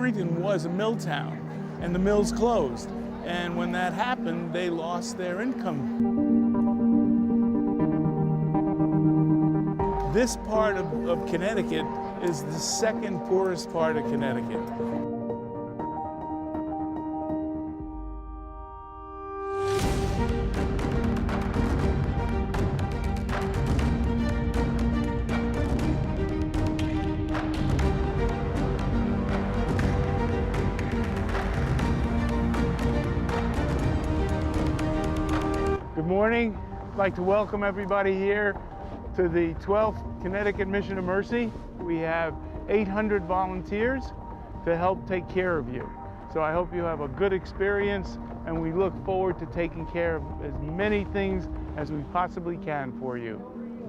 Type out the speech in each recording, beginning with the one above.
Torrington was a mill town, and the mills closed. And when that happened, they lost their income. This part of Connecticut is the second poorest part of Connecticut. Good morning. I'd like to welcome everybody here to the 12th Connecticut Mission of Mercy. We have 800 volunteers to help take care of you. So I hope you have a good experience, and we look forward to taking care of as many things as we possibly can for you.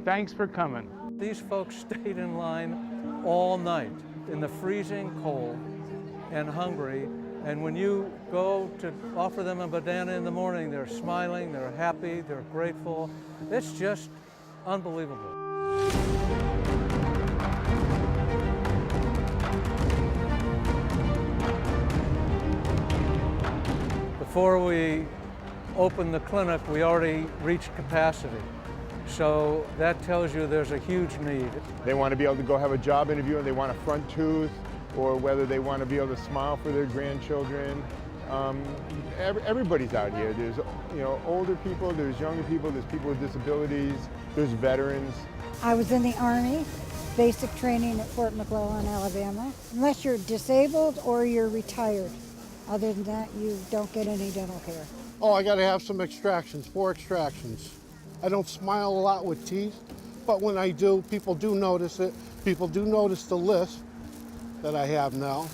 Thanks for coming. These folks stayed in line all night in the freezing cold and hungry. And when you go to offer them a banana in the morning, they're smiling, they're happy, they're grateful. It's just unbelievable. Before we opened the clinic, we already reached capacity. So that tells you there's a huge need. They want to be able to go have a job interview and they want a front tooth, or whether they want to be able to smile for their grandchildren. Everybody's out here. There's older people, there's younger people, there's people with disabilities, there's veterans. I was in the Army, basic training at Fort McClellan, Alabama. Unless you're disabled or you're retired. Other than that, you don't get any dental care. Oh, I gotta have some extractions, 4 extractions. I don't smile a lot with teeth, but when I do, people do notice it. People do notice the lisp that I have now.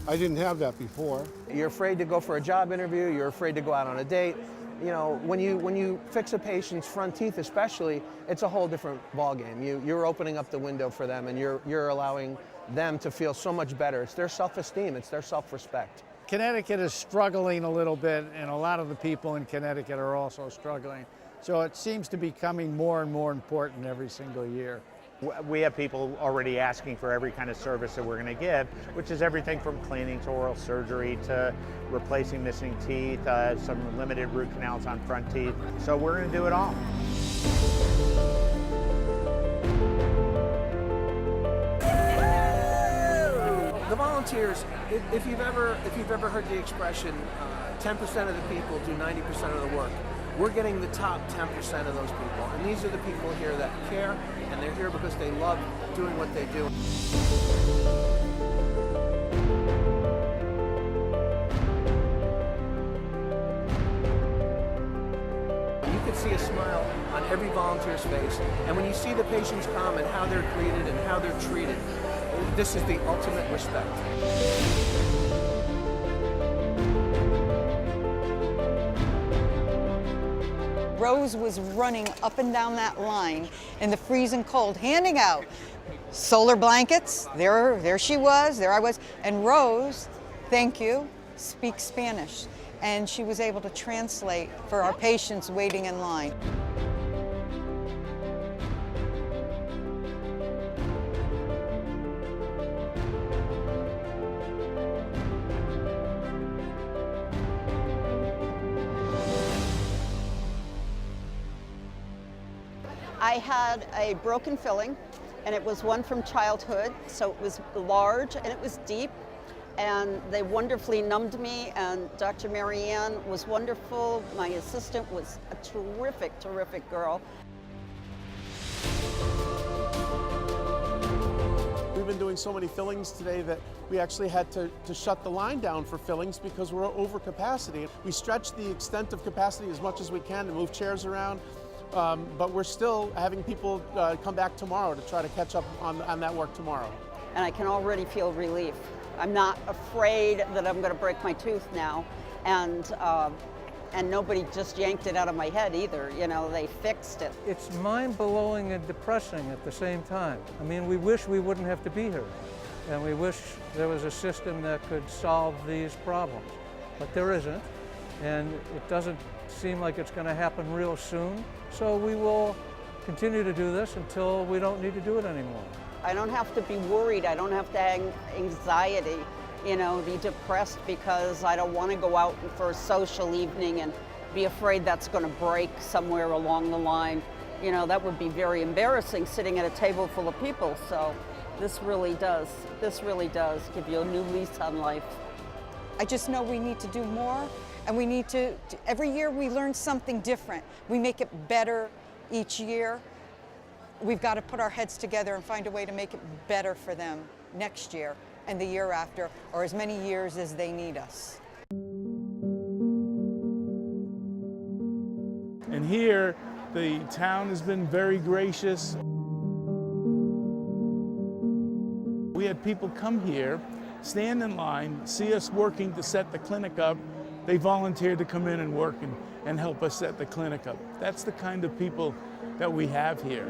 I didn't have that before. You're afraid to go for a job interview, you're afraid to go out on a date. You know, when you fix a patient's front teeth especially, it's a whole different ballgame. You're opening up the window for them, and you're allowing them to feel so much better. It's their self-esteem, it's their self-respect. Connecticut is struggling a little bit, and a lot of the people in Connecticut are also struggling. So it seems to be becoming more and more important every single year. We have people already asking for every kind of service that we're going to give, which is everything from cleaning to oral surgery to replacing missing teeth, some limited root canals on front teeth. So we're going to do it all. The volunteers, if you've ever heard the expression, 10% of the people do 90% of the work. We're getting the top 10% of those people, and these are the people here that care, and they're here because they love doing what they do. You can see a smile on every volunteer's face, and when you see the patients come and how they're greeted and how they're treated, this is the ultimate respect. Rose was running up and down that line in the freezing cold, handing out solar blankets. There she was, there I was. And Rose, thank you, speaks Spanish. And she was able to translate for our patients waiting in line. I had a broken filling, and it was one from childhood, so it was large and it was deep, and they wonderfully numbed me, and Dr. Marianne was wonderful. My assistant was a terrific, terrific girl. We've been doing so many fillings today that we actually had to shut the line down for fillings because we're over capacity. We stretch the extent of capacity as much as we can to move chairs around. But we're still having people come back tomorrow to try to catch up on that work tomorrow. And I can already feel relief. I'm not afraid that I'm going to break my tooth now, and nobody just yanked it out of my head either. You know, they fixed it. It's mind-blowing and depressing at the same time. I mean, we wish we wouldn't have to be here, and we wish there was a system that could solve these problems, but there isn't, and it doesn't seem like it's going to happen real soon. So we will continue to do this until we don't need to do it anymore. I don't have to be worried. I don't have to have anxiety. you know, be depressed because I don't want to go out for a social evening and be afraid that's going to break somewhere along the line. You know, that would be very embarrassing sitting at a table full of people. So this really does give you a new lease on life. I just know we need to do more, and we need to, every year we learn something different. We make it better each year. We've got to put our heads together and find a way to make it better for them next year and the year after, or as many years as they need us. And here, the town has been very gracious. We had people come here, stand in line, see us working to set the clinic up. They volunteered to come in and work and help us set the clinic up. That's the kind of people that we have here.